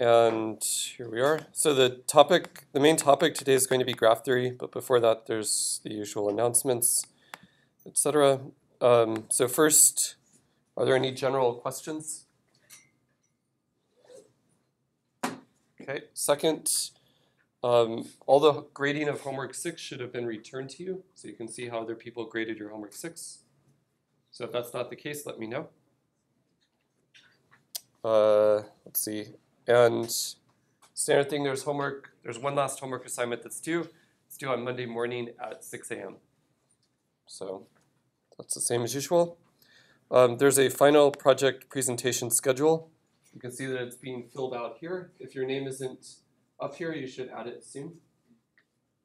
And here we are. So the main topic today is going to be graph theory, but before that there's the usual announcements, etc. So first, are there any general questions? Okay. Second, all the grading of homework 6 should have been returned to you, so you can see how other people graded your homework 6. So if that's not the case, let me know. Let's see. And standard thing, there's homework. There's one last homework assignment that's due. It's due on Monday morning at 6 a.m. So that's the same as usual. There's a final project presentation schedule. You can see that it's being filled out here. If your name isn't up here, you should add it soon.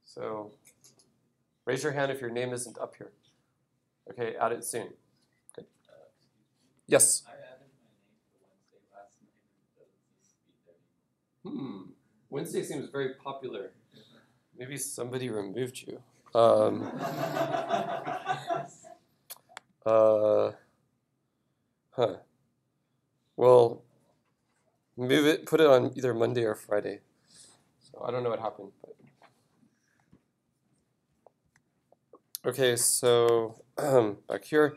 So raise your hand if your name isn't up here. Okay, add it soon. Good. Yes? Wednesday seems very popular. Maybe somebody removed you. Well, move it, put it on either Monday or Friday. So I don't know what happened. But. Okay, so back here.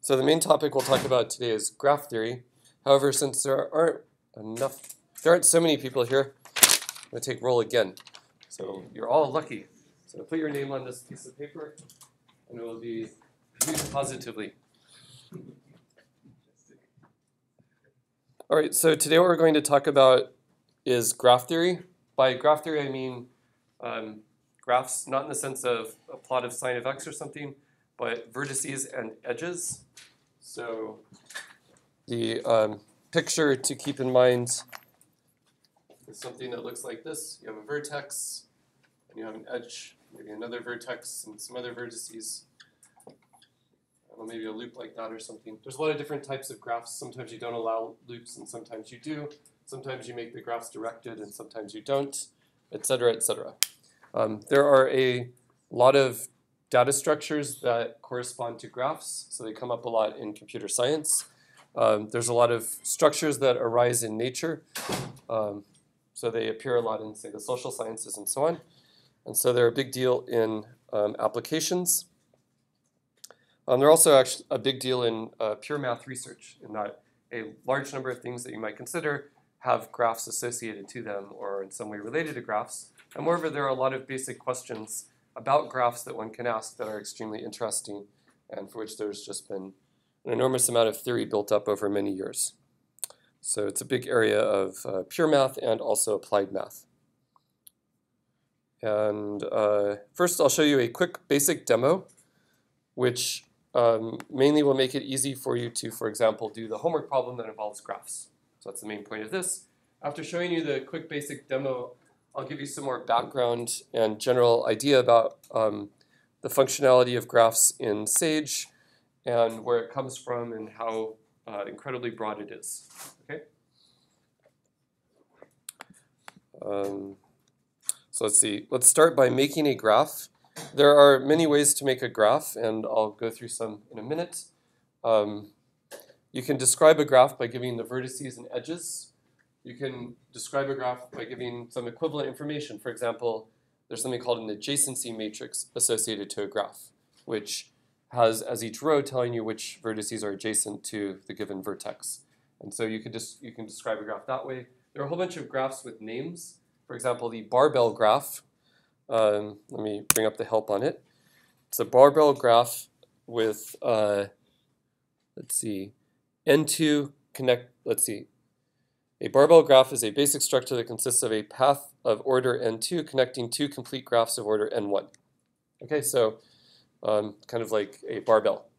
So the main topic we'll talk about today is graph theory. However, since there aren't so many people here, I'm going to take roll again. So you're all lucky. So put your name on this piece of paper, and it will be used positively. All right, so today what we're going to talk about is graph theory. By graph theory, I mean graphs, not in the sense of a plot of sine of x or something, but vertices and edges. So the picture to keep in mind is something that looks like this. You have a vertex, and you have an edge, maybe another vertex, and some other vertices. Or maybe a loop like that or something. There's a lot of different types of graphs. Sometimes you don't allow loops, and sometimes you do. Sometimes you make the graphs directed, and sometimes you don't, etc., etc. There are a lot of data structures that correspond to graphs, so they come up a lot in computer science. There's a lot of structures that arise in nature, so they appear a lot in, say, the social sciences and so on. And so they're a big deal in applications. They're also actually a big deal in pure math research, in that a large number of things that you might consider have graphs associated to them or in some way related to graphs. And moreover, there are a lot of basic questions about graphs that one can ask that are extremely interesting and for which there's just been an enormous amount of theory built up over many years. So it's a big area of pure math and also applied math. And first I'll show you a quick basic demo, which mainly will make it easy for you to, for example, do the homework problem that involves graphs. So that's the main point of this. After showing you the quick basic demo, I'll give you some more background and general idea about the functionality of graphs in Sage and where it comes from and how incredibly broad it is. Okay? So let's see. Let's start by making a graph. There are many ways to make a graph, and I'll go through some in a minute. You can describe a graph by giving the vertices and edges. You can describe a graph by giving some equivalent information. For example, there's something called an adjacency matrix associated to a graph, which has as each row telling you which vertices are adjacent to the given vertex. And so you can describe a graph that way. There are a whole bunch of graphs with names. For example, the Barbell Graph. Let me bring up the help on it. It's a barbell graph with, let's see, N2 connect, let's see. A barbell graph is a basic structure that consists of a path of order N2 connecting two complete graphs of order N1. Okay, so kind of like a barbell.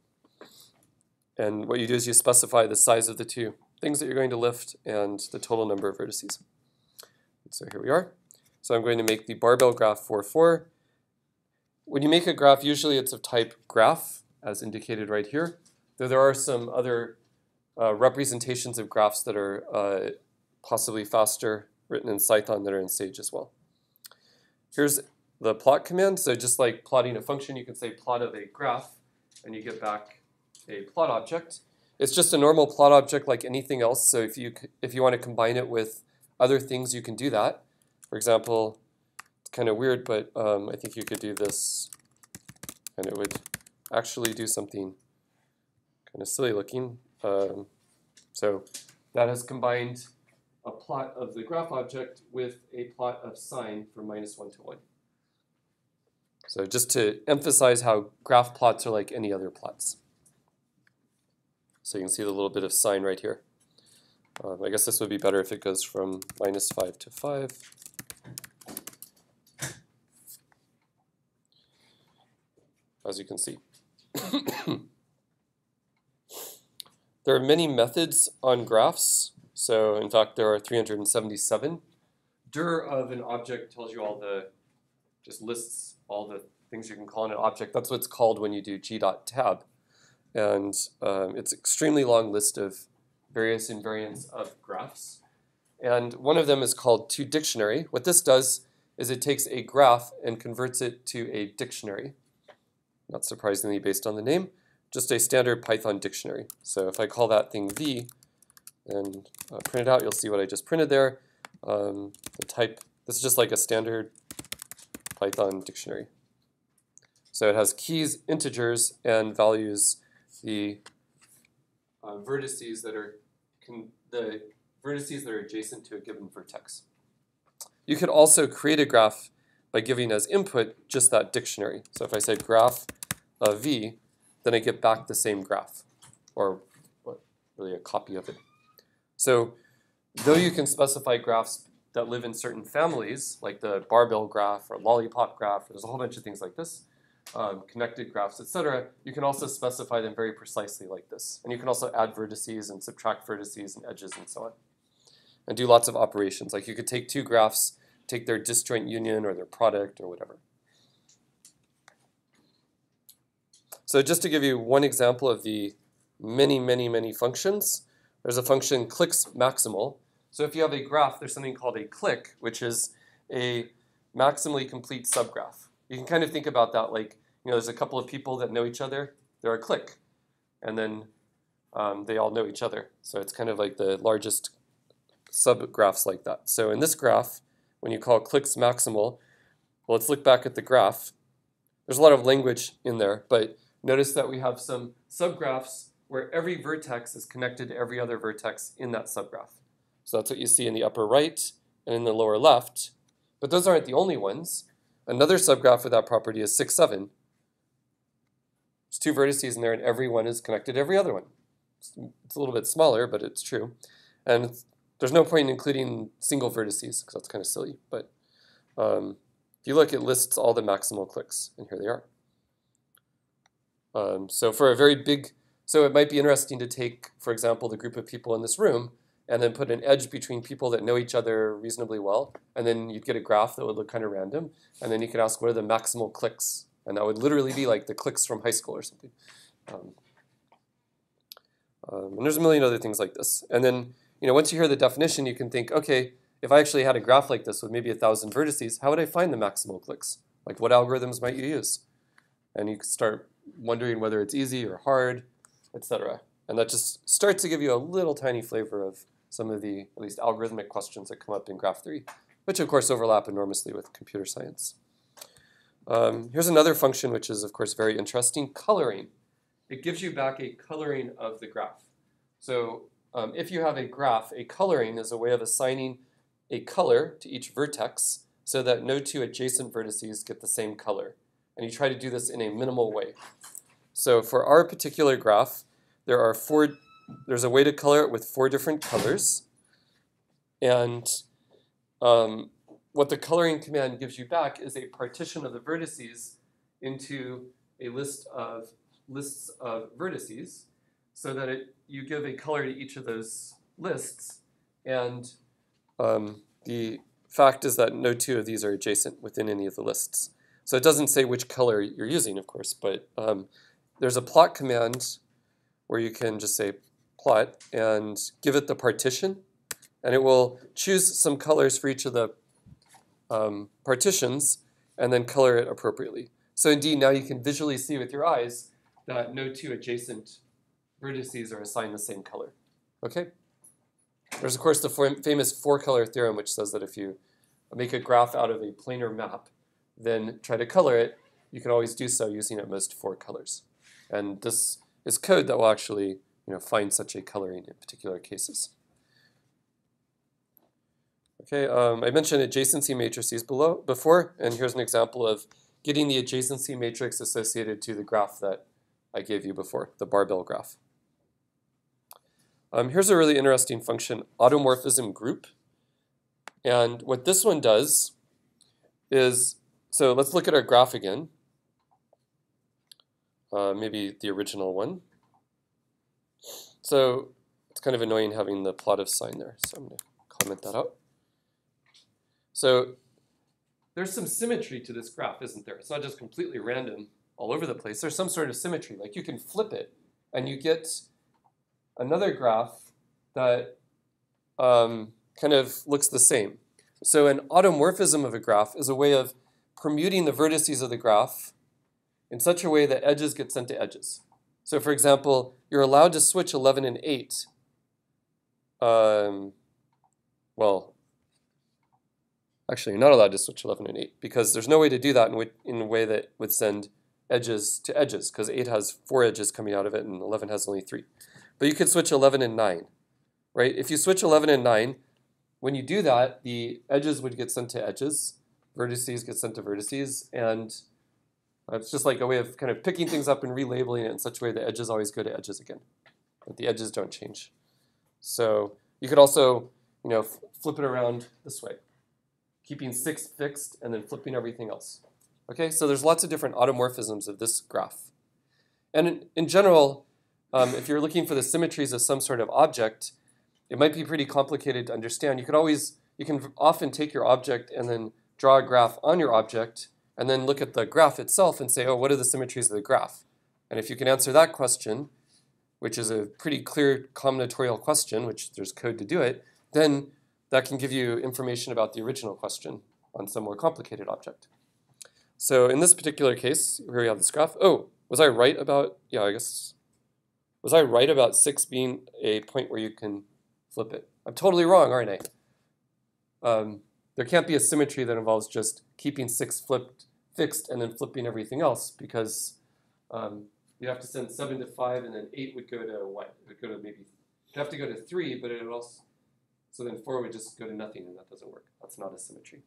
And what you do is you specify the size of the two things that you're going to lift and the total number of vertices. And so here we are. So I'm going to make the barbell graph 4, 4. When you make a graph, usually it's of type graph, as indicated right here. Though there are some other representations of graphs that are possibly faster, written in Python, that are in Sage as well. Here's the plot command. So just like plotting a function, you can say plot of a graph, and you get back a plot object. It's just a normal plot object like anything else. So if you want to combine it with other things you can do that. For example, it's kind of weird, but I think you could do this, and it would actually do something kind of silly looking. So that has combined a plot of the graph object with a plot of sine from -1 to 1. So just to emphasize how graph plots are like any other plots. So you can see the little bit of sine right here. I guess this would be better if it goes from -5 to 5. As you can see. There are many methods on graphs. So in fact, there are 377. Dir of an object tells you just lists all the things you can call in an object. That's what it's called when you do g.tab. And it's an extremely long list of various invariants of graphs. And one of them is called toDictionary. What this does is it takes a graph and converts it to a dictionary. Not surprisingly based on the name, just a standard Python dictionary. So if I call that thing v and print it out, you'll see what I just printed there. The type, this is just like a standard Python dictionary. So it has keys, integers, and values the vertices that are adjacent to a given vertex. You could also create a graph by giving as input just that dictionary. So if I say graph of v, then I get back the same graph, or really a copy of it. So though you can specify graphs that live in certain families, like the barbell graph or lollipop graph, there's a whole bunch of things like this, connected graphs, etc., you can also specify them very precisely like this. And you can also add vertices and subtract vertices and edges and so on. And do lots of operations. Like you could take two graphs, take their disjoint union or their product or whatever. So just to give you one example of the many, many, many functions, there's a function clicks maximal. So if you have a graph, there's something called a click, which is a maximally complete subgraph. You can kind of think about that like, there's a couple of people that know each other, they're a clique, and then they all know each other. So it's kind of like the largest subgraphs like that. So in this graph, when you call clicks maximal, well, let's look back at the graph. There's a lot of language in there, but notice that we have some subgraphs where every vertex is connected to every other vertex in that subgraph. So that's what you see in the upper right and in the lower left. But those aren't the only ones. Another subgraph with that property is 6, 7. There's two vertices in there, and every one is connected to every other one. It's a little bit smaller, but it's true. And there's no point in including single vertices, because that's kind of silly. But if you look, it lists all the maximal clicks, and here they are. So for a very big, so it might be interesting to take, for example, the group of people in this room, and then put an edge between people that know each other reasonably well, and then you'd get a graph that would look kind of random, and then you could ask what are the maximal clicks, and that would literally be like the clicks from high school or something. And there's a million other things like this. And then, once you hear the definition, you can think, okay, if I actually had a graph like this with maybe 1,000 vertices, how would I find the maximal clicks? Like, what algorithms might you use? And you could start wondering whether it's easy or hard, etc. And that just starts to give you a little tiny flavor of some of the, at least, algorithmic questions that come up in graph theory, which of course overlap enormously with computer science. Here's another function which is, of course, very interesting, coloring. It gives you back a coloring of the graph. So if you have a graph, a coloring is a way of assigning a color to each vertex so that no two adjacent vertices get the same color. And you try to do this in a minimal way. So for our particular graph, there's a way to color it with 4 different colors. And what the coloring command gives you back is a partition of the vertices into a lists of vertices so that you give a color to each of those lists. And the fact is that no two of these are adjacent within any of the lists. So it doesn't say which color you're using, of course, but there's a plot command where you can just say plot and give it the partition, and it will choose some colors for each of the partitions and then color it appropriately. So indeed, now you can visually see with your eyes that no two adjacent vertices are assigned the same color. Okay? There's, of course, the famous four-color theorem, which says that if you make a graph out of a planar map, then try to color it, you can always do so using at most 4 colors. And this is code that will actually find such a coloring in particular cases. Okay, I mentioned adjacency matrices before, and here's an example of getting the adjacency matrix associated to the graph that I gave you before, the barbell graph. Here's a really interesting function, automorphism group. And what this one does is, so let's look at our graph again. Maybe the original one. So it's kind of annoying having the plot of sign there, so I'm going to comment that out. So there's some symmetry to this graph, isn't there? It's not just completely random all over the place. There's some sort of symmetry. Like you can flip it, and you get another graph that kind of looks the same. So an automorphism of a graph is a way of permuting the vertices of the graph in such a way that edges get sent to edges. So for example, you're allowed to switch 11 and 8. Well, actually, you're not allowed to switch 11 and 8 because there's no way to do that in a way that would send edges to edges, because 8 has 4 edges coming out of it and 11 has only 3. But you could switch 11 and 9, right? If you switch 11 and 9, when you do that, the edges would get sent to edges, vertices get sent to vertices, and it's just like a way of kind of picking things up and relabeling it in such a way that edges always go to edges again, but the edges don't change. So you could also, flip it around this way, keeping 6 fixed and then flipping everything else. Okay, so there's lots of different automorphisms of this graph. And in general, if you're looking for the symmetries of some sort of object, it might be pretty complicated to understand. You can often take your object and then draw a graph on your object and then look at the graph itself and say, oh, what are the symmetries of the graph? And if you can answer that question, which is a pretty clear combinatorial question, which there's code to do it, then that can give you information about the original question on some more complicated object. So in this particular case, here we have this graph. Oh, was I right about, was I right about 6 being a point where you can flip it? I'm totally wrong, aren't I? There can't be a symmetry that involves just keeping 6 fixed and then flipping everything else, because you have to send 7 to 5, and then 8 would go to what? It would go to maybe, it'd have to go to 3, but it would also, so then 4 would just go to nothing, and that doesn't work. That's not a symmetry.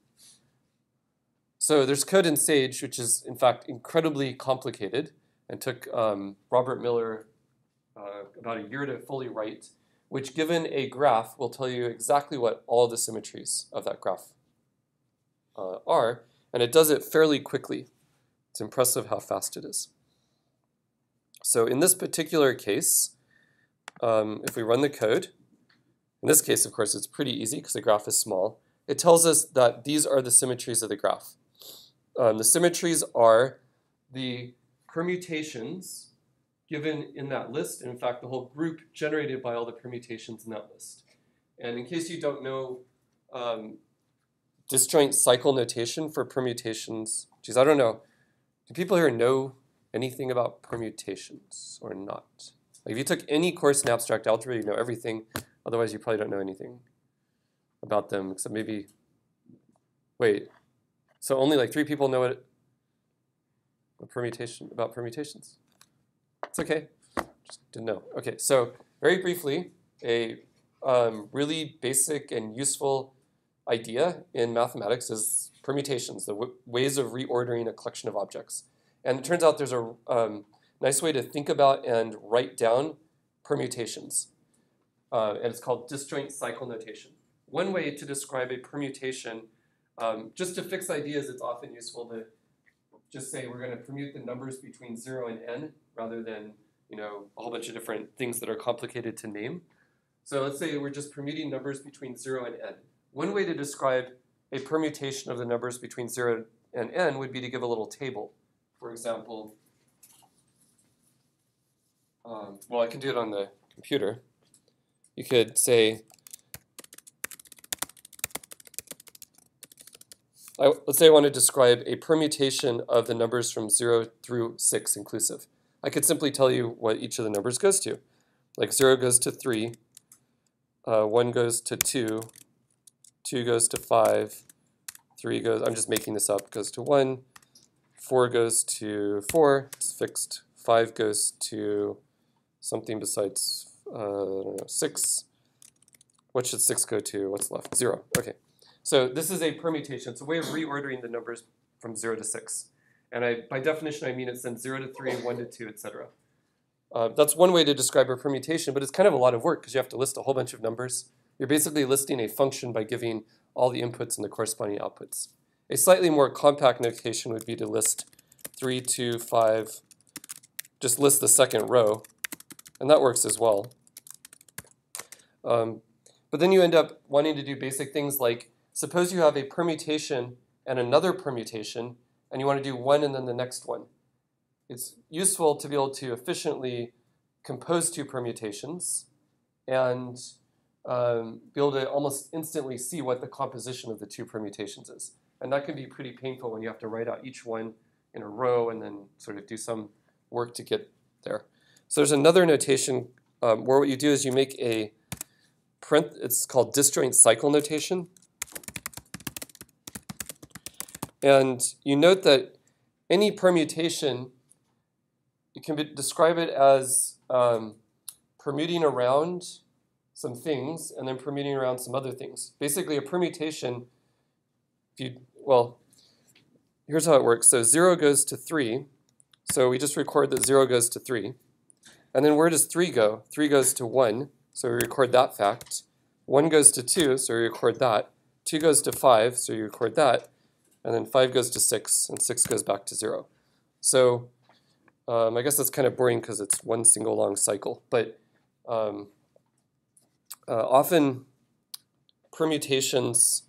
So there's code in Sage, which is in fact incredibly complicated, and took Robert Miller about a year to fully write, which given a graph will tell you exactly what all the symmetries of that graph are, and it does it fairly quickly. It's impressive how fast it is. So in this particular case, if we run the code, in this case, of course, it's pretty easy because the graph is small. It tells us that these are the symmetries of the graph. The symmetries are the permutations given in that list, and in fact, the whole group generated by all the permutations in that list. And in case you don't know disjoint cycle notation for permutations, geez, I don't know. Do people here know anything about permutations or not? Like if you took any course in abstract algebra, you know everything. Otherwise, you probably don't know anything about them, except maybe, wait, so only like 3 people know about permutations? It's okay, just didn't know. Okay, so very briefly, a really basic and useful idea in mathematics is permutations, the ways of reordering a collection of objects. And it turns out there's a nice way to think about and write down permutations. And it's called disjoint cycle notation. One way to describe a permutation, just to fix ideas, it's often useful to just say we're going to permute the numbers between 0 and n rather than a whole bunch of different things that are complicated to name. So let's say we're just permuting numbers between 0 and n. One way to describe a permutation of the numbers between 0 and n would be to give a little table. For example, well, I can do it on the computer. You could say, let's say I want to describe a permutation of the numbers from 0 through 6 inclusive. I could simply tell you what each of the numbers goes to. Like 0 goes to 3, 1 goes to 2, 2 goes to 5, 3 goes, I'm just making this up, goes to 1, 4 goes to 4, it's fixed, 5 goes to something besides, I don't know, 6. What should 6 go to? What's left? 0. Okay. So this is a permutation. It's a way of reordering the numbers from 0 to 6. And by definition, I mean it sends 0 to 3, 1 to 2, etc. That's one way to describe a permutation, but it's kind of a lot of work because you have to list a whole bunch of numbers. You're basically listing a function by giving all the inputs and the corresponding outputs. A slightly more compact notation would be to list 3, 2, 5, just list the second row, and that works as well. But then you end up wanting to do basic things like, suppose you have a permutation and another permutation, and you want to do one and then the next one. It's useful to be able to efficiently compose two permutations and be able to almost instantly see what the composition of the two permutations is. And that can be pretty painful when you have to write out each one in a row and then sort of do some work to get there. So there's another notation where what you do is you make a it's called disjoint cycle notation. And you note that any permutation, you can describe it as permuting around some things and then permuting around some other things. Basically, a permutation, well, here's how it works. So 0 goes to 3. So we just record that 0 goes to 3. And then where does 3 go? 3 goes to 1. So we record that fact. 1 goes to 2, so we record that. 2 goes to 5, so you record that. And then 5 goes to 6, and 6 goes back to 0. So I guess that's kind of boring because it's one single long cycle. But often permutations,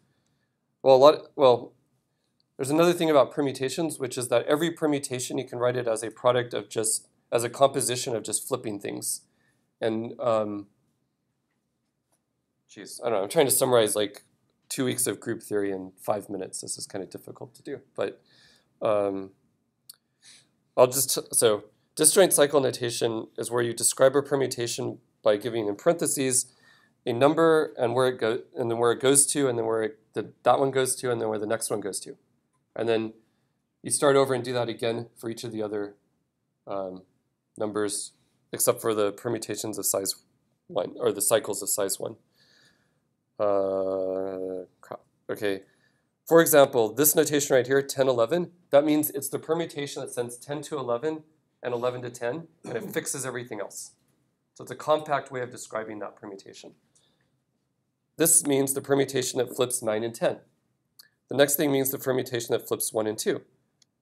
there's another thing about permutations, which is that every permutation, you can write it as a product of as a composition of just flipping things. And I don't know, I'm trying to summarize like 2 weeks of group theory in 5 minutes. This is kind of difficult to do, but so disjoint cycle notation is where you describe a permutation by giving in parentheses a number and where it goes, and then where it goes to, and then where that one goes to, and then where the next one goes to. And then you start over and do that again for each of the other numbers, except for the permutations of size 1, or the cycles of size 1. Okay. For example, this notation right here, 10, 11, that means it's the permutation that sends 10 to 11 and 11 to 10, and it fixes everything else. So it's a compact way of describing that permutation. This means the permutation that flips 9 and 10. The next thing means the permutation that flips 1 and 2.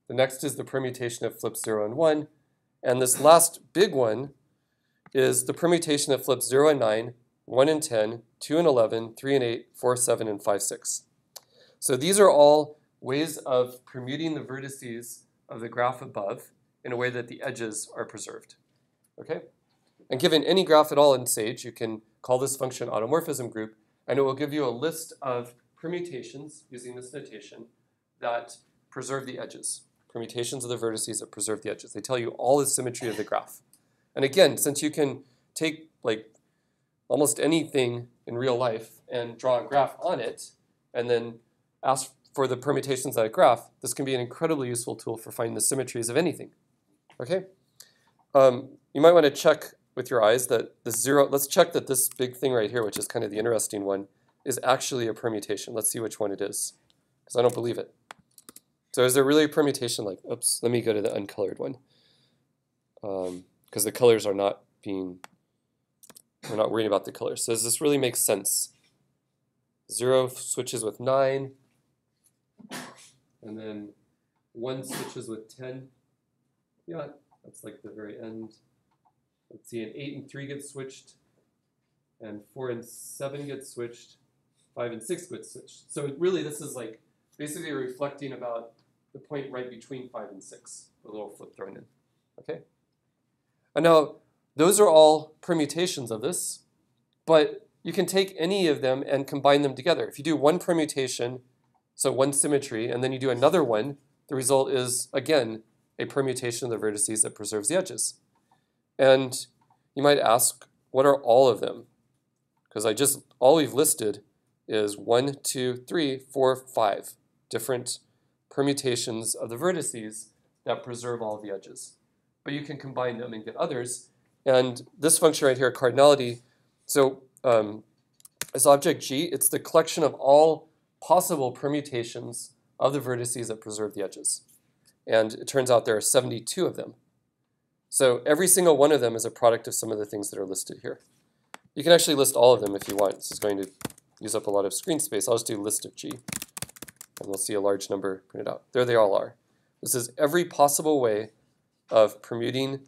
The next is the permutation that flips 0 and 1. And this last big one is the permutation that flips 0 and 9, 1 and 10, 2 and 11, 3 and 8, 4, 7, and 5, 6. So these are all ways of permuting the vertices of the graph above in a way that the edges are preserved. Okay? And given any graph at all in Sage, you can call this function automorphism group, and it will give you a list of permutations using this notation that preserve the edges. Permutations of the vertices that preserve the edges. They tell you all the symmetry of the graph. And again, since you can take like almost anything in real life and draw a graph on it, and then ask for the permutations of that graph, this can be an incredibly useful tool for finding the symmetries of anything. Okay? You might want to check with your eyes that the 0, let's check that this big thing right here, which is kind of the interesting one, is actually a permutation. Let's see which one it is, because I don't believe it. So is there really a permutation like, oops, let me go to the uncolored one, because the colors are not being, we're not worrying about the colors. So does this really make sense? 0 switches with 9, and then 1 switches with 10. Yeah, that's like the very end. Let's see, and 8 and 3 get switched, and 4 and 7 get switched, 5 and 6 get switched. So really this is like basically reflecting about the point right between 5 and 6, a little flip thrown in. Okay? And now those are all permutations of this, but you can take any of them and combine them together. If you do one permutation, so one symmetry, and then you do another one, the result is, again, a permutation of the vertices that preserves the edges. And you might ask, what are all of them? because all we've listed is 1, 2, 3, 4, 5 different permutations of the vertices that preserve all the edges. But you can combine them and get others. And this function right here, cardinality, so this object G, it's the collection of all possible permutations of the vertices that preserve the edges. And it turns out there are 72 of them. So every single one of them is a product of some of the things that are listed here. You can actually list all of them if you want. This is going to use up a lot of screen space. I'll just do list of G, and we'll see a large number printed out. There they all are. This is every possible way of permuting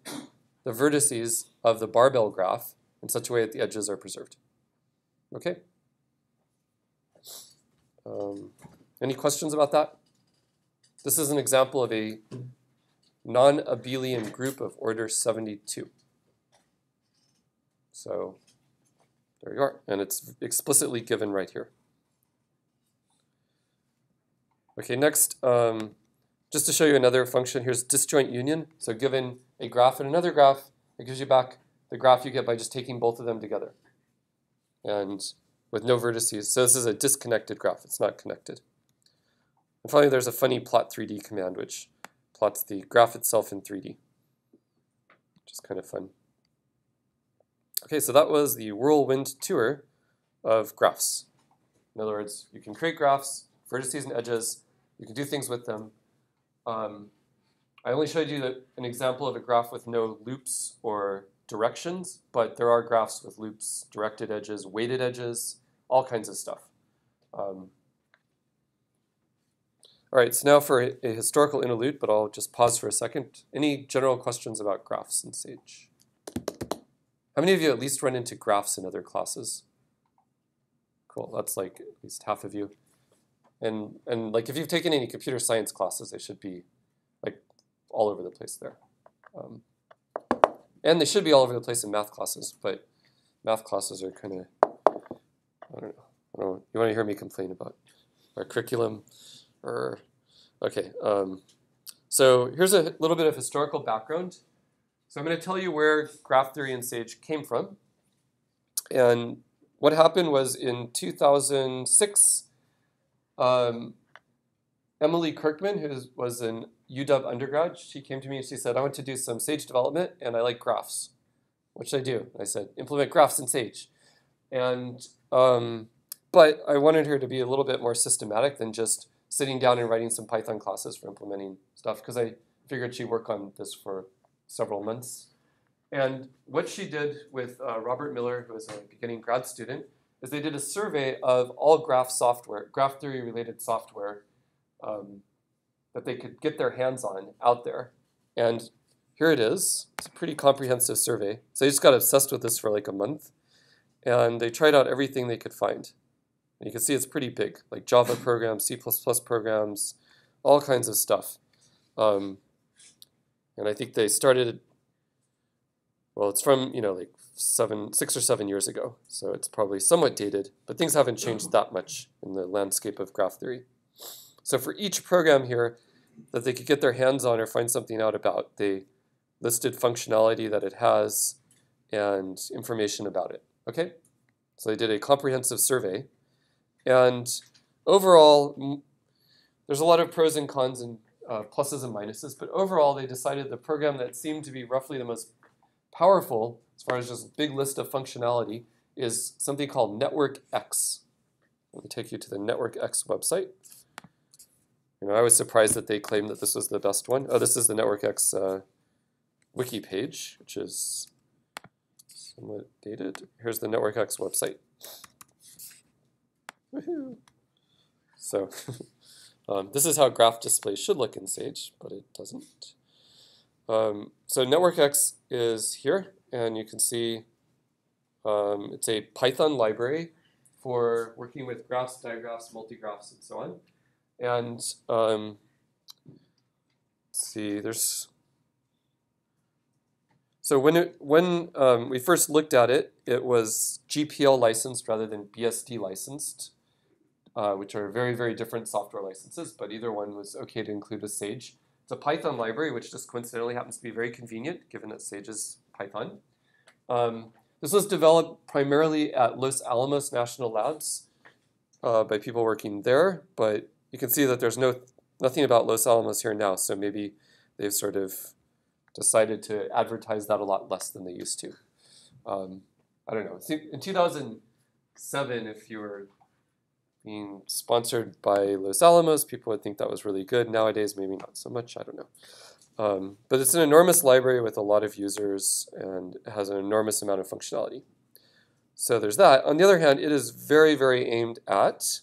the vertices of the barbell graph in such a way that the edges are preserved. Okay? Any questions about that? This is an example of a non-abelian group of order 72. So there you are, and it's explicitly given right here. Okay, next, just to show you another function, here's disjoint union. So given a graph and another graph, it gives you back the graph you get by just taking both of them together, and with no vertices. So this is a disconnected graph. It's not connected. And finally, there's a funny plot 3D command, which plots the graph itself in 3D, which is kind of fun. Okay, so that was the whirlwind tour of graphs. In other words, you can create graphs, vertices and edges. You can do things with them. I only showed you an example of a graph with no loops or directions, but there are graphs with loops, directed edges, weighted edges, all kinds of stuff. All right, so now for a historical interlude, but I'll just pause for a second. Any general questions about graphs in Sage? How many of you at least run into graphs in other classes? Cool, that's like at least half of you. And like if you've taken any computer science classes, they should be like all over the place there. And they should be all over the place in math classes, but math classes are kind of, I don't know. You want to hear me complain about our curriculum? Okay, so here's a little bit of historical background. So I'm going to tell you where graph theory in Sage came from. And what happened was in 2006, Emily Kirkman, who was an UW undergrad, she came to me and she said, I want to do some Sage development and I like graphs. What should I do? I said, implement graphs in Sage. And but I wanted her to be a little bit more systematic than just sitting down and writing some Python classes for implementing stuff, because I figured she'd work on this for several months. And what she did with Robert Miller, who was a beginning grad student, is they did a survey of all graph software, graph theory related software that they could get their hands on out there. And here it is. It's a pretty comprehensive survey. So they just got obsessed with this for like a month. And they tried out everything they could find. And you can see it's pretty big, like Java programs, C++ programs, all kinds of stuff. And I think they started, well, it's from, like 6 or 7 years ago. So it's probably somewhat dated, but things haven't changed that much in the landscape of graph theory. So for each program here that they could get their hands on or find something out about, they listed functionality that it has and information about it. Okay? So they did a comprehensive survey. And overall, there's a lot of pros and cons and pluses and minuses, but overall they decided the program that seemed to be roughly the most powerful, as far as just a big list of functionality, is something called Network X. Let me take you to the Network X website. I was surprised that they claimed that this was the best one. Oh, this is the Network X wiki page, which is somewhat dated. Here's the Network X website. Woohoo! So this is how graph displays should look in Sage, but it doesn't. So Network X is here, and you can see it's a Python library for working with graphs, digraphs, multigraphs, and so on. And let's see, so when we first looked at it, it was GPL licensed rather than BSD licensed, which are very, very different software licenses, but either one was okay to include with Sage. It's a Python library, which just coincidentally happens to be very convenient, given that Sage is Python. This was developed primarily at Los Alamos National Labs by people working there, but you can see that there's nothing about Los Alamos here now, so maybe they've sort of decided to advertise that a lot less than they used to. I don't know. In 2007, if you were being sponsored by Los Alamos, people would think that was really good. Nowadays, maybe not so much. I don't know. But it's an enormous library with a lot of users and it has an enormous amount of functionality. So there's that. On the other hand, it is very, very aimed at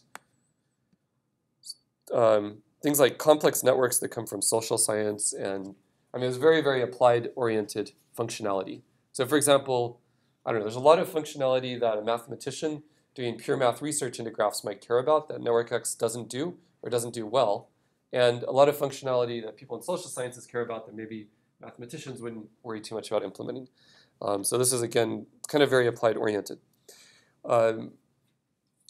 things like complex networks that come from social science. And I mean, it's very, very applied-oriented functionality. So for example, I don't know, there's a lot of functionality that a mathematician doing pure math research into graphs might care about that NetworkX doesn't do or doesn't do well. And a lot of functionality that people in social sciences care about that maybe mathematicians wouldn't worry too much about implementing. So this is, again, kind of very applied-oriented.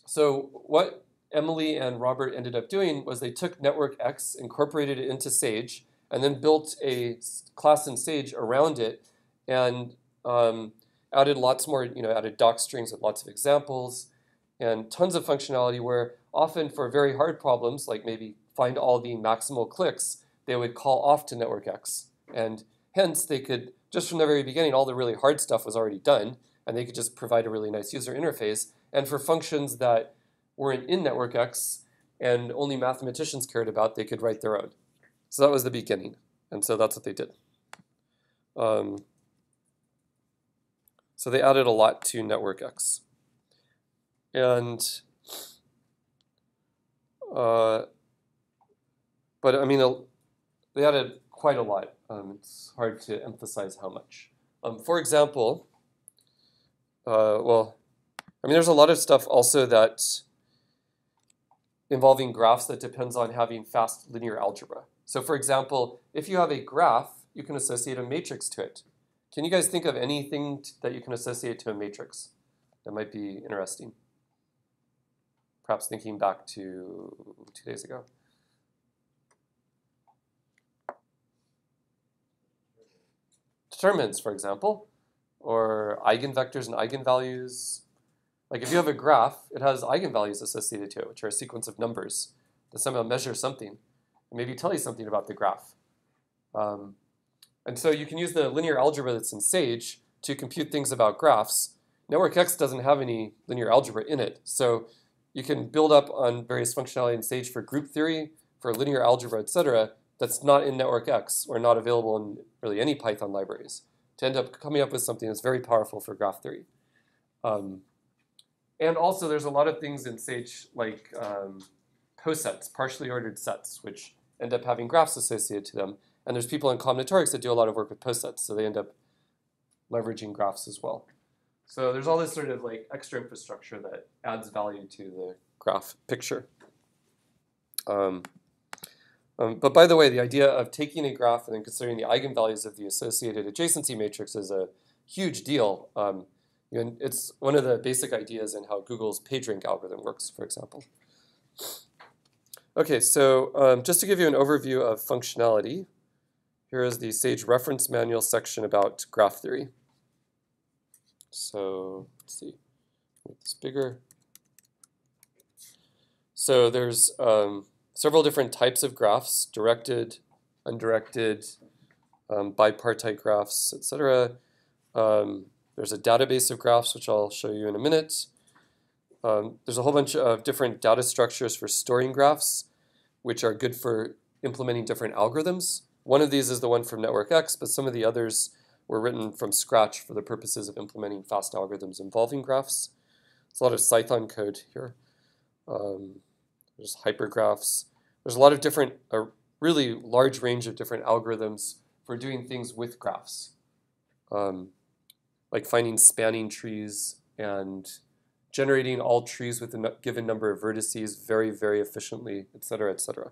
So what Emily and Robert ended up doing was they took NetworkX, incorporated it into Sage, and then built a class in Sage around it and added lots more, added doc strings with lots of examples and tons of functionality where often for very hard problems, like maybe find all the maximal clicks, they would call off to NetworkX. And hence they could, just from the very beginning, all the really hard stuff was already done, and they could just provide a really nice user interface. And for functions that weren't in NetworkX and only mathematicians cared about, they could write their own. So that was the beginning. And so that's what they did. So they added a lot to NetworkX. And, but I mean, they added quite a lot. It's hard to emphasize how much. For example, well, I mean, there's a lot of stuff also that involving graphs that depends on having fast linear algebra. So for example, if you have a graph, you can associate a matrix to it. Can you guys think of anything that you can associate to a matrix that might be interesting? Perhaps thinking back to 2 days ago. Determinants, for example, or eigenvectors and eigenvalues. Like if you have a graph, it has eigenvalues associated to it, which are a sequence of numbers that somehow measure something, and maybe tell you something about the graph. And so you can use the linear algebra that's in Sage to compute things about graphs. NetworkX doesn't have any linear algebra in it, so you can build up on various functionality in Sage for group theory, for linear algebra, etc., that's not in NetworkX or not available in really any Python libraries, to end up coming up with something that's very powerful for graph theory. And also, there's a lot of things in Sage like posets, partially ordered sets, which end up having graphs associated to them. And there's people in combinatorics that do a lot of work with posets, so they end up leveraging graphs as well. So there's all this sort of like extra infrastructure that adds value to the graph picture. But by the way, the idea of taking a graph and then considering the eigenvalues of the associated adjacency matrix is a huge deal. And it's one of the basic ideas in how Google's PageRank algorithm works, for example. Okay, so just to give you an overview of functionality, here is the Sage reference manual section about graph theory. So let's see, make this bigger. So there's several different types of graphs: directed, undirected, bipartite graphs, etc. There's a database of graphs, which I'll show you in a minute. There's a whole bunch of different data structures for storing graphs, which are good for implementing different algorithms. One of these is the one from NetworkX, but some of the others were written from scratch for the purposes of implementing fast algorithms involving graphs. There's a lot of Python code here. There's hypergraphs. There's a lot of different, a really large range of different algorithms for doing things with graphs, like finding spanning trees and generating all trees with a given number of vertices very, very efficiently, et cetera, et cetera.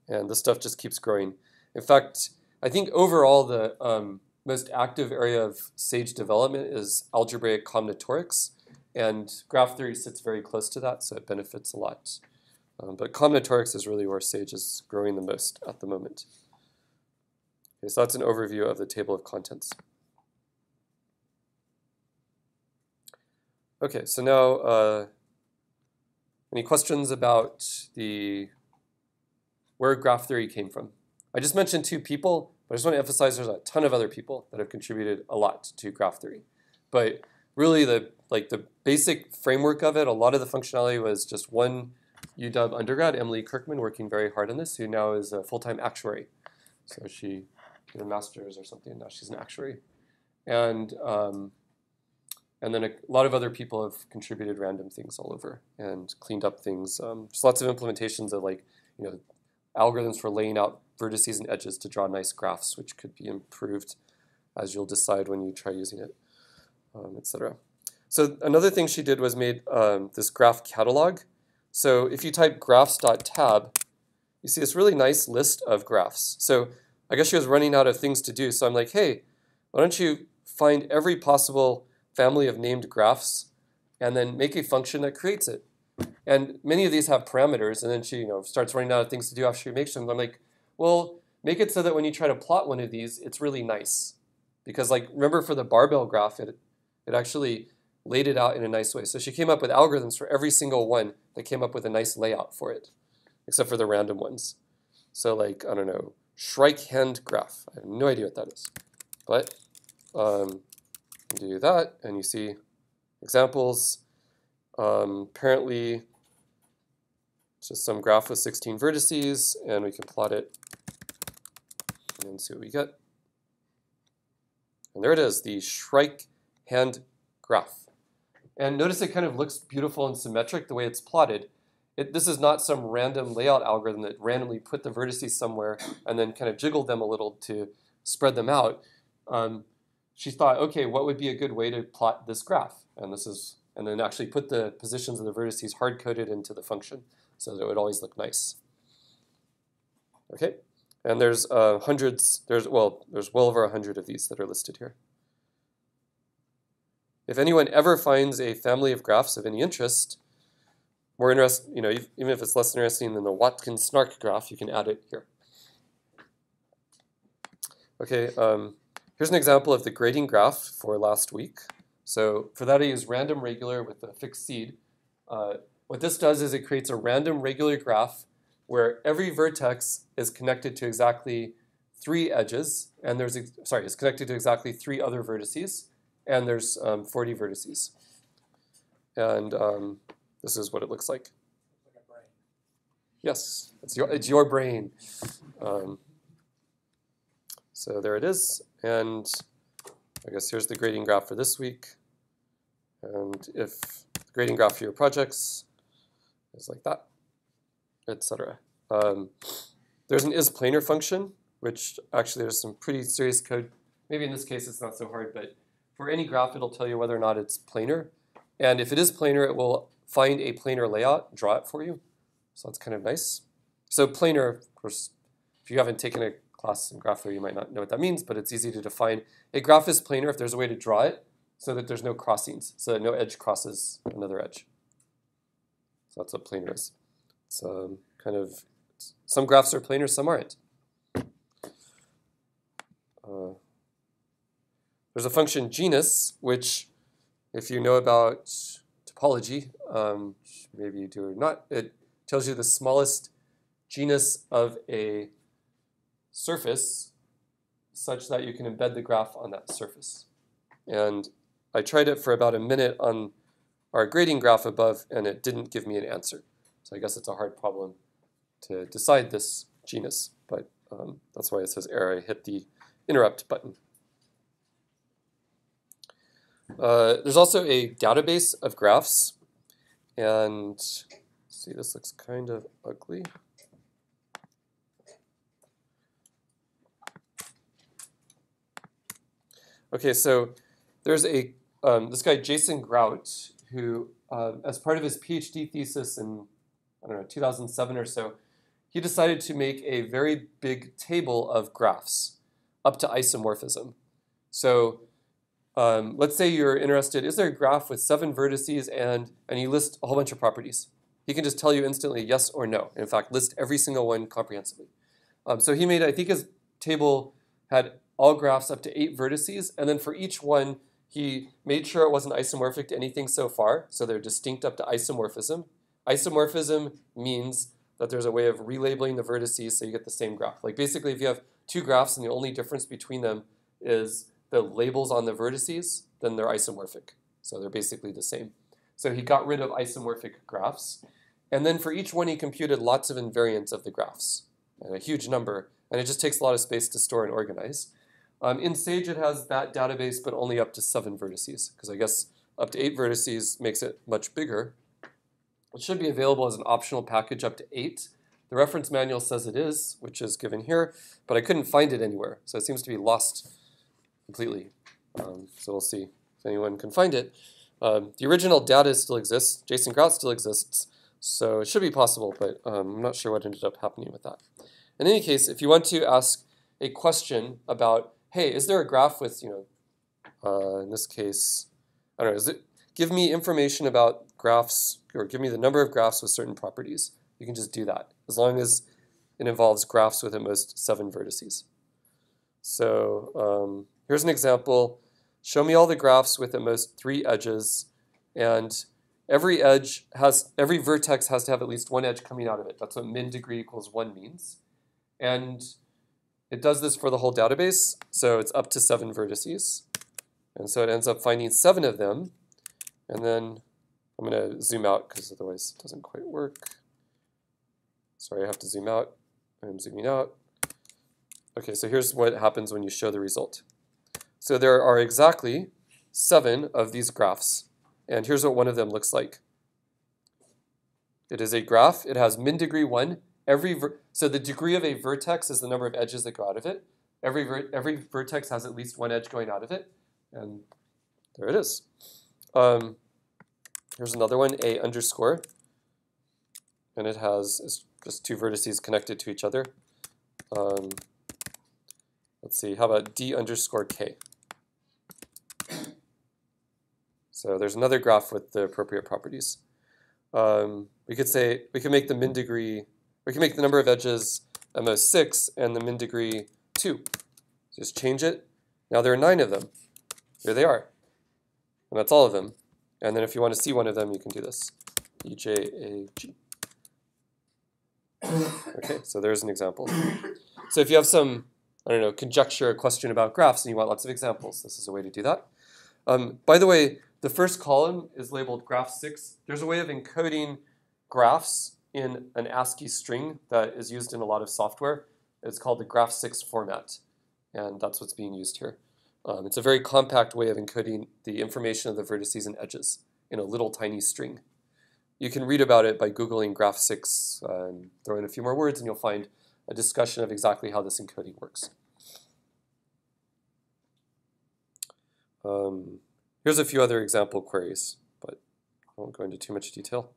And this stuff just keeps growing. In fact, I think overall the most active area of Sage development is algebraic combinatorics, and graph theory sits very close to that, so it benefits a lot. But combinatorics is really where Sage is growing the most at the moment. Okay, so that's an overview of the table of contents. Okay, so now any questions about where graph theory came from? I just mentioned 2 people, but I just want to emphasize there's a ton of other people that have contributed a lot to graph theory. But really the basic framework of it, a lot of the functionality was just one UW undergrad, Emily Kirkman, working very hard on this, who now is a full-time actuary. So she did a master's or something, now she's an actuary. And then a lot of other people have contributed random things all over and cleaned up things. Just lots of implementations of algorithms for laying out vertices and edges to draw nice graphs, which could be improved as you'll decide when you try using it, etc. So another thing she did was made this graph catalog. So if you type graphs.tab, you see this really nice list of graphs. So I guess she was running out of things to do. So I'm like, hey, why don't you find every possible family of named graphs and then make a function that creates it. And many of these have parameters, and then she starts running out of things to do after she makes them. I'm like, well, make it so that when you try to plot one of these, it's really nice. Because remember for the barbell graph, it actually laid it out in a nice way. So she came up with algorithms for every single one that came up with a nice layout for it, except for the random ones. So I don't know, Shrike-Hand graph. I have no idea what that is. But do that, and you see examples. Apparently, it's just some graph with 16 vertices, and we can plot it and see what we get. And there it is, the Shrike-Hand graph. And notice it kind of looks beautiful and symmetric the way it's plotted. This is not some random layout algorithm that randomly put the vertices somewhere and then kind of jiggled them a little to spread them out. She thought, okay, what would be a good way to plot this graph? And then actually put the positions of the vertices hard-coded into the function so that it would always look nice. Okay, and there's hundreds. There's well over 100 of these that are listed here. If anyone ever finds a family of graphs of any interest, more interest, even if it's less interesting than the Watkins-Snark graph, you can add it here. Okay. Here's an example of the grading graph for last week. So for that, I use random regular with a fixed seed. What this does is it creates a random regular graph where every vertex is connected to exactly 3 edges, and it's connected to exactly 3 other vertices, and there's 40 vertices. And this is what it looks like. Like a brain. Yes, it's your brain. So there it is, and I guess here's the grading graph for this week. And if the grading graph for your projects is like that, etc. There's an isPlanar function, which actually there's some pretty serious code. Maybe in this case it's not so hard, but for any graph it'll tell you whether or not it's planar. And if it is planar, it will find a planar layout and draw it for you. So that's kind of nice. So planar, of course, if you haven't taken a class in graph theory, you might not know what that means, but it's easy to define. A graph is planar if there's a way to draw it so that there's no crossings, so that no edge crosses another edge. So that's what planar is. It's some graphs are planar, some aren't. There's a function genus, which if you know about topology, maybe you do or not, it tells you the smallest genus of a surface such that you can embed the graph on that surface. And I tried it for about a minute on our grading graph above, and it didn't give me an answer. So I guess it's a hard problem to decide this genus, but that's why it says error. I hit the interrupt button. There's also a database of graphs, and see, this looks kind of ugly. Okay, so there's this guy Jason Grout who, as part of his PhD thesis in 2007 or so, he decided to make a very big table of graphs up to isomorphism. So let's say you're interested, is there a graph with 7 vertices and you list a whole bunch of properties? He can just tell you instantly yes or no. In fact, list every single one comprehensively. So he made, I think his table had all graphs up to 8 vertices, and then for each one, he made sure it wasn't isomorphic to anything so far, so they're distinct up to isomorphism. Isomorphism means that there's a way of relabeling the vertices so you get the same graph. Like basically, if you have two graphs and the only difference between them is the labels on the vertices, then they're isomorphic. So they're basically the same. So he got rid of isomorphic graphs. And then for each one, he computed lots of invariants of the graphs, and a huge number. And it just takes a lot of space to store and organize. In Sage, it has that database, but only up to 7 vertices, because I guess up to 8 vertices makes it much bigger. It should be available as an optional package up to 8. The reference manual says it is, which is given here, but I couldn't find it anywhere. So it seems to be lost completely. So we'll see if anyone can find it. The original data still exists. JSON graph still exists. So it should be possible, but I'm not sure what ended up happening with that. In any case, if you want to ask a question about, hey, is there a graph with, in this case, I don't know, give me information about graphs, or give me the number of graphs with certain properties. You can just do that, as long as it involves graphs with at most 7 vertices. So here's an example. Show me all the graphs with at most 3 edges, and every vertex has to have at least 1 edge coming out of it. That's what min degree equals 1 means. And it does this for the whole database, so it's up to 7 vertices. And so it ends up finding 7 of them. And then I'm going to zoom out, because otherwise it doesn't quite work. Sorry, I have to zoom out. I'm zooming out. OK, so here's what happens when you show the result. So there are exactly 7 of these graphs. And here's what one of them looks like. It is a graph. It has min degree 1. So the degree of a vertex is the number of edges that go out of it. Every vertex has at least 1 edge going out of it. And there it is. Here's another one, A underscore. And it has just 2 vertices connected to each other. Let's see, how about D underscore K? So there's another graph with the appropriate properties. We could make the min degree, we can make the number of edges at most 6 and the min degree 2. Just change it. Now there are 9 of them. Here they are. And that's all of them. And then if you want to see one of them, you can do this. EJAG. OK, so there's an example. So if you have some, I don't know, conjecture or question about graphs and you want lots of examples, this is a way to do that. By the way, the first column is labeled graph 6. There's a way of encoding graphs in an ASCII string that is used in a lot of software. It's called the graph 6 format. And that's what's being used here. It's a very compact way of encoding the information of the vertices and edges in a little tiny string. You can read about it by Googling graph 6 and throw in a few more words, and you'll find a discussion of exactly how this encoding works. Here's a few other example queries, but I won't go into too much detail.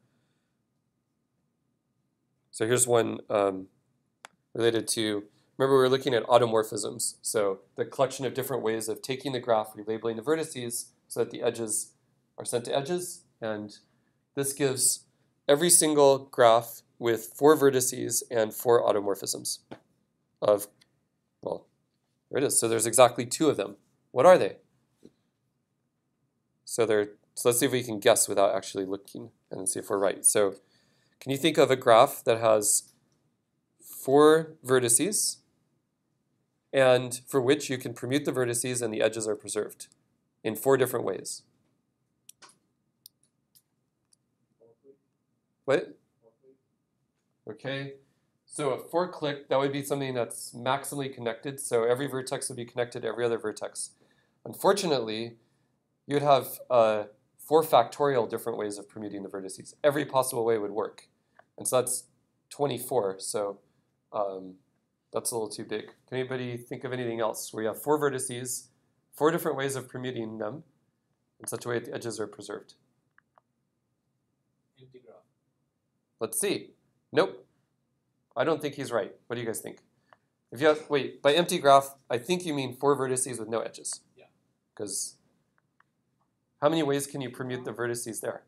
So here's one related to, remember we were looking at automorphisms, so the collection of different ways of taking the graph, relabeling the vertices so that the edges are sent to edges, and this gives every single graph with 4 vertices and 4 automorphisms of, well, there it is. So there's exactly 2 of them. What are they? So let's see if we can guess without actually looking and see if we're right. So can you think of a graph that has 4 vertices and for which you can permute the vertices and the edges are preserved in 4 different ways? What? Okay, so a 4-click, that would be something that's maximally connected. So every vertex would be connected to every other vertex. Unfortunately, you would have 4 factorial different ways of permuting the vertices. Every possible way would work. And so that's 24. So that's a little too big. Can anybody think of anything else where you have 4 vertices, 4 different ways of permuting them in such a way that the edges are preserved? Empty graph. Let's see. Nope. I don't think he's right. What do you guys think? If you have, wait, by empty graph, I think you mean 4 vertices with no edges. Yeah. Because how many ways can you permute the vertices there?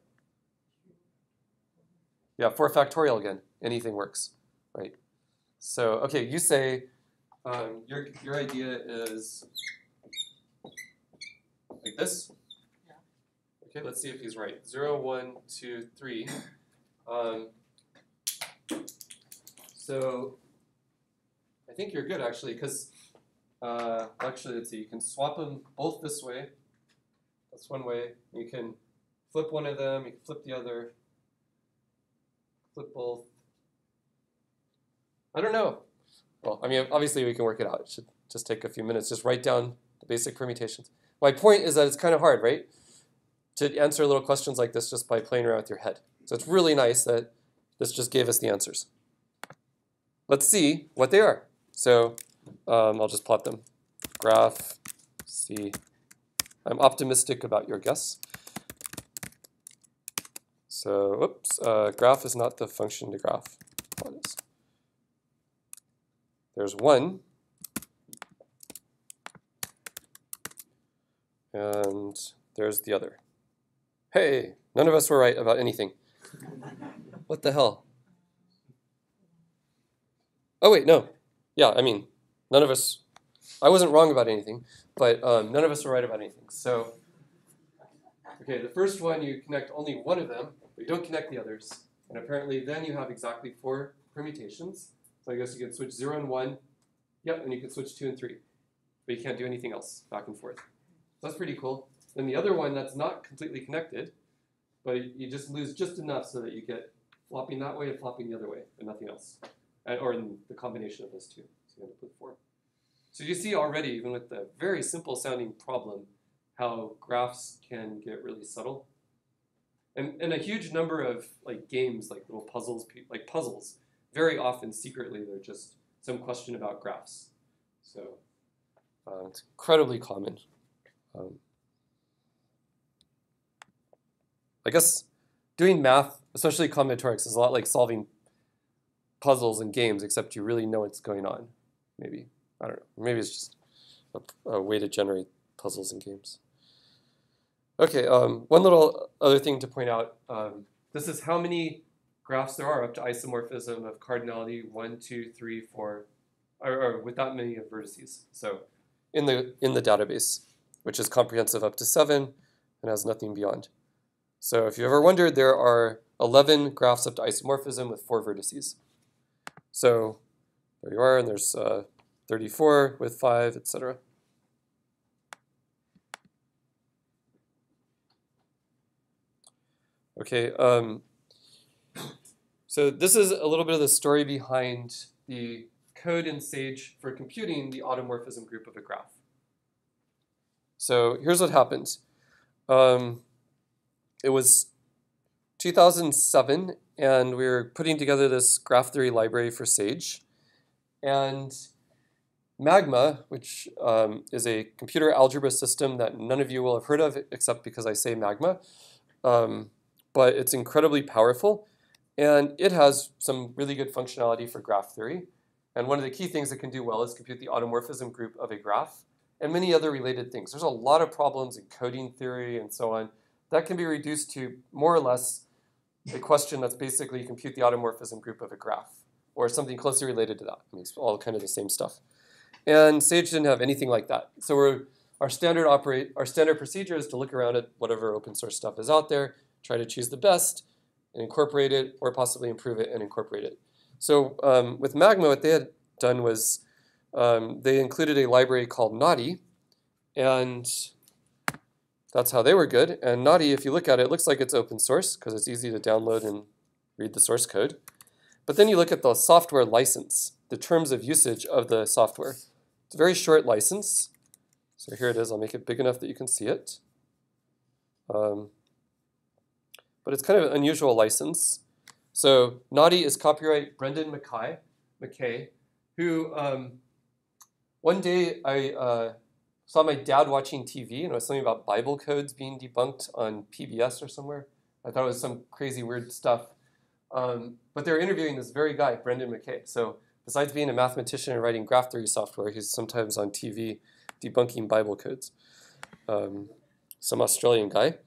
Yeah, 4 factorial again. Anything works, right? So, okay, you say your idea is like This? Okay, let's see if he's right. 0, 1, 2, 3. So I think you're good, actually, because actually, let's see. You can swap them both this way. That's one way. You can flip one of them. You can flip the other. Flip both. I don't know. Well, I mean, obviously, we can work it out. It should just take a few minutes. Just write down the basic permutations. My point is that it's kind of hard, right, to answer little questions like this just by playing around with your head. So it's really nice that this just gave us the answers. Let's see what they are. So I'll just plot them. Graph, C. I'm optimistic about your guess. So, oops, graph is not the function to graph. What is? There's 1. And there's the other. Hey, none of us were right about anything. What the hell? Oh, wait, no. Yeah, I mean, none of us, I wasn't wrong about anything, but none of us were right about anything. So, okay, the first one, you connect only one of them, but you don't connect the others. And apparently then you have exactly 4 permutations. So I guess you can switch 0 and 1. Yep, and you can switch 2 and 3. But you can't do anything else, back and forth. So that's pretty cool. Then the other one that's not completely connected, but you just lose just enough so that you get flopping that way and flopping the other way, and nothing else. Or in the combination of those two. So you end up with 4. So you see already, even with the very simple sounding problem, how graphs can get really subtle. And a huge number of like games, like little puzzles, very often secretly they're just some question about graphs. So it's incredibly common. I guess doing math, especially combinatorics, is a lot like solving puzzles and games, except you really know what's going on. Maybe. I don't know. Maybe it's just a way to generate puzzles and games. Okay, one little other thing to point out. This is how many graphs there are up to isomorphism of cardinality 1, 2, 3, 4, or with that many vertices. So in the database, which is comprehensive up to 7 and has nothing beyond. So if you ever wondered, there are 11 graphs up to isomorphism with 4 vertices. So there you are, and there's 34 with 5, etc. Okay, so this is a little bit of the story behind the code in Sage for computing the automorphism group of a graph. So here's what happened. It was 2007, and we were putting together this graph theory library for Sage. And Magma, which is a computer algebra system that none of you will have heard of, except because I say Magma, but it's incredibly powerful. And it has some really good functionality for graph theory. And one of the key things it can do well is compute the automorphism group of a graph and many other related things. There's a lot of problems in coding theory and so on that can be reduced to more or less a question that's basically compute the automorphism group of a graph or something closely related to that. I mean, it's all kind of the same stuff. And Sage didn't have anything like that. So our standard procedure is to look around at whatever open source stuff is out there, try to choose the best, and incorporate it, or possibly improve it and incorporate it. So with Magma, what they had done was they included a library called Naughty, and that's how they were good. And Naughty, if you look at it, it looks like it's open source because it's easy to download and read the source code. But then you look at the software license, the terms of usage of the software. It's a very short license. So here it is. I'll make it big enough that you can see it. But it's kind of an unusual license. So Naughty is copyright Brendan McKay, who one day I saw my dad watching TV, and it was something about Bible codes being debunked on PBS or somewhere. I thought it was some crazy weird stuff. But they were interviewing this very guy, Brendan McKay. So besides being a mathematician and writing graph theory software, he's sometimes on TV debunking Bible codes. Some Australian guy.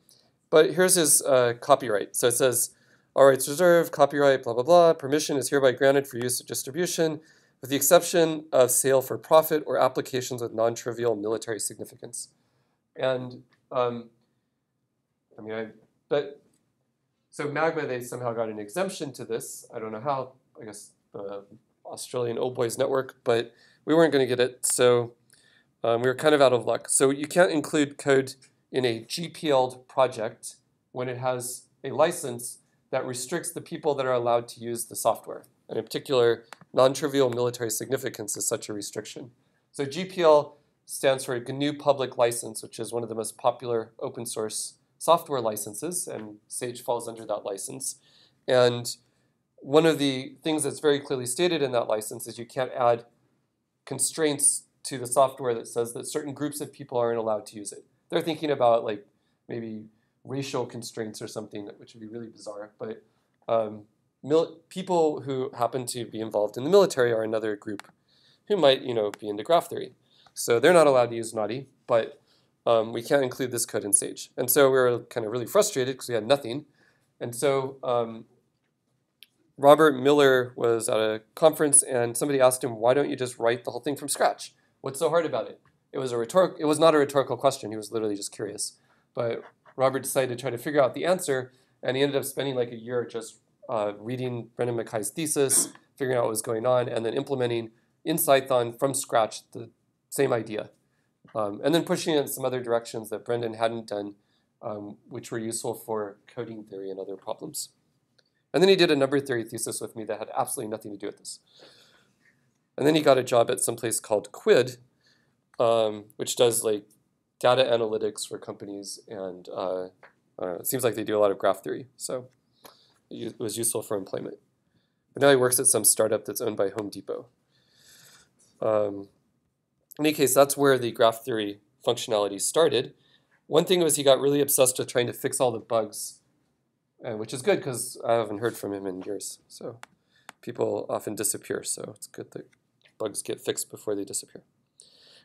But here's his copyright. So it says, all rights reserved, copyright, blah, blah, blah. Permission is hereby granted for use of distribution, with the exception of sale for profit or applications with non-trivial military significance. And So Magma, they somehow got an exemption to this. I don't know how. I guess the Australian Old Boys Network, but we weren't going to get it. So we were kind of out of luck. So you can't include code in a GPL project when it has a license that restricts the people that are allowed to use the software. And in particular, non-trivial military significance is such a restriction. So GPL stands for GNU Public License, which is one of the most popular open source software licenses, and Sage falls under that license. And one of the things that's very clearly stated in that license is you can't add constraints to the software that says that certain groups of people aren't allowed to use it. They're thinking about like maybe racial constraints or something, which would be really bizarre. But people who happen to be involved in the military are another group who might, be into graph theory. So they're not allowed to use Naughty, but we can't include this code in Sage. And so we were kind of really frustrated because we had nothing. And so Robert Miller was at a conference, and somebody asked him, why don't you just write the whole thing from scratch? What's so hard about it? It was not a rhetorical question. He was literally just curious. But Robert decided to try to figure out the answer, and he ended up spending like a year just reading Brendan Mackay's thesis, figuring out what was going on, and then implementing in Python from scratch the same idea. And then pushing it in some other directions that Brendan hadn't done, which were useful for coding theory and other problems. And then he did a number theory thesis with me that had absolutely nothing to do with this. And then he got a job at some place called Quid, which does like data analytics for companies, and it seems like they do a lot of graph theory. So it was useful for employment. But now he works at some startup that's owned by Home Depot. In any case, that's where the graph theory functionality started. One thing was he got really obsessed with trying to fix all the bugs, which is good because I haven't heard from him in years. So people often disappear, so it's good that bugs get fixed before they disappear.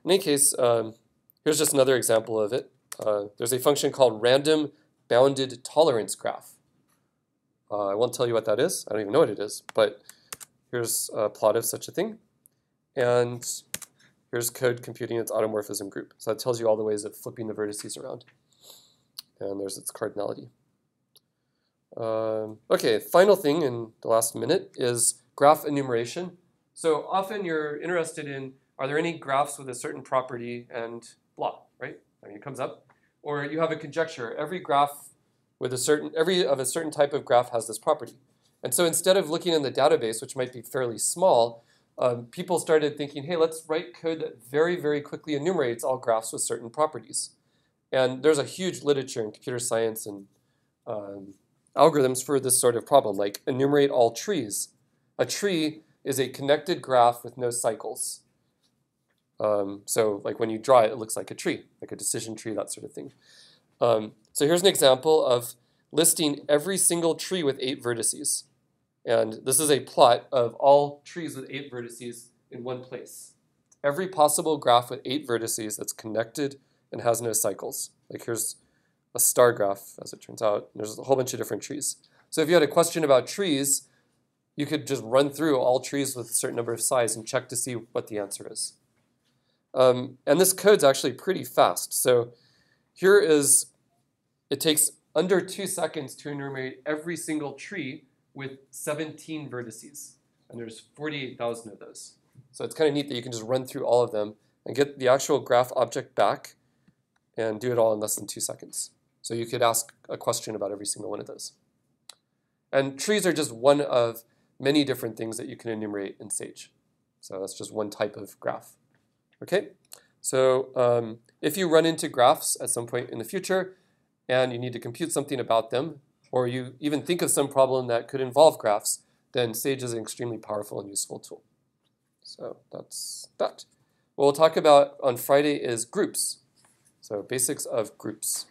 In any case, here's just another example of it. There's a function called random bounded tolerance graph. I won't tell you what that is. I don't even know what it is, but here's a plot of such a thing. And here's code computing its automorphism group. So that tells you all the ways of flipping the vertices around. And there's its cardinality. Okay, final thing in the last minute is graph enumeration. So often you're interested in, are there any graphs with a certain property and blah, right? I mean, it comes up. Or you have a conjecture. Every graph with a certain type of graph has this property. And so instead of looking in the database, which might be fairly small, people started thinking, hey, let's write code that very, very quickly enumerates all graphs with certain properties. And there's a huge literature in computer science and algorithms for this sort of problem, like enumerate all trees. A tree is a connected graph with no cycles. So like when you draw it, it looks like a tree, like a decision tree, that sort of thing. So here's an example of listing every single tree with 8 vertices. And this is a plot of all trees with 8 vertices in one place. Every possible graph with 8 vertices that's connected and has no cycles. Like here's a star graph, as it turns out. There's a whole bunch of different trees. So if you had a question about trees, you could just run through all trees with a certain number of size and check to see what the answer is. And this code's actually pretty fast. So here is, it takes under 2 seconds to enumerate every single tree with 17 vertices. And there's 48,000 of those. So it's kind of neat that you can just run through all of them and get the actual graph object back and do it all in less than 2 seconds. So you could ask a question about every single one of those. And trees are just one of many different things that you can enumerate in Sage. So that's just one type of graph. Okay, so if you run into graphs at some point in the future and you need to compute something about them, or you even think of some problem that could involve graphs, then Sage is an extremely powerful and useful tool. So that's that. What we'll talk about on Friday is groups. So basics of groups.